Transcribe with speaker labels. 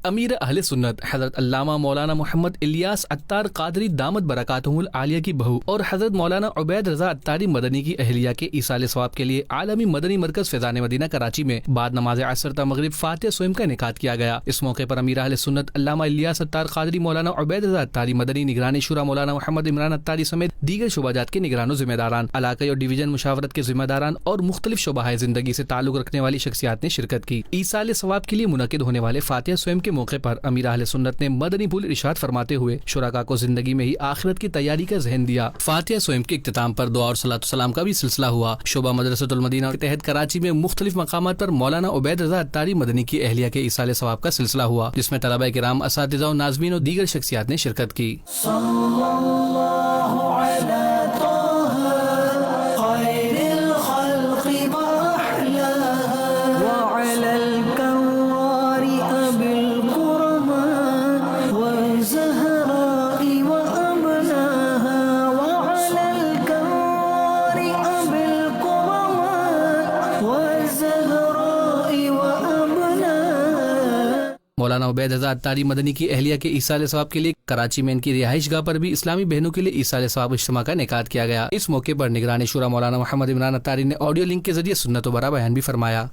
Speaker 1: امیر اہل سنت حضرت علامہ مولانا محمد الیاس عطار قادری دامت برکاتہم العالیہ کی بہو اور حضرت مولانا عبید رضا عطاری مدنی کی اہلیہ کے ایصال ثواب کے لیے عالمی مدنی مرکز فیضان مدینہ کراچی میں بعد نماز عصر تا مغرب فاتحہ سوئم کا انعقاد کیا گیا۔ اس موقع پر امیر اہل سنت علامہ الیاس عطار قادری مولانا عبید رضا عطاری مدنی نگرانی شورا مولانا محمد عمران عطاری سمیت دیگر شعبہ جات کے نگران و ذمہ داران، علاقائی اور ڈویژن مشاورت کے ذمہ داران اور مختلف شعبۂ زندگی سے تعلق رکھنے والی شخصیات نے شرکت کی۔ ایصال ثواب کے لیے منعقد ہونے والے فاتحہ سوئم کے موقع پر امیر اہل سنت نے مدنی پھول ارشاد فرماتے ہوئے شرکاء کو زندگی میں ہی آخرت کی تیاری کا ذہن دیا۔ فاتحہ سوئم کے اختتام پر دعا اور صلاۃ والسلام کا بھی سلسلہ ہوا۔ شعبہ مدرسۃ المدینہ کے تحت کراچی میں مختلف مقامات پر مولانا عبید رضا عطاری مدنی کی اہلیہ کے ایصال ثواب کا سلسلہ ہوا، جس میں طلبہ کرام، اساتذہ و ناظمین اور دیگر شخصیات نے شرکت کی۔ مولانا عبید رضا عطاری مدنی کی اہلیہ کے ایصال ثواب کے لیے کراچی میں ان کی رہائش گاہ پر بھی اسلامی بہنوں کے لیے ایصال ثواب اجتماع کا انعقاد کیا گیا۔ اس موقع پر نگران شورا مولانا محمد عمران عطاری نے آڈیو لنک کے ذریعے سنت و برا بیان بھی فرمایا۔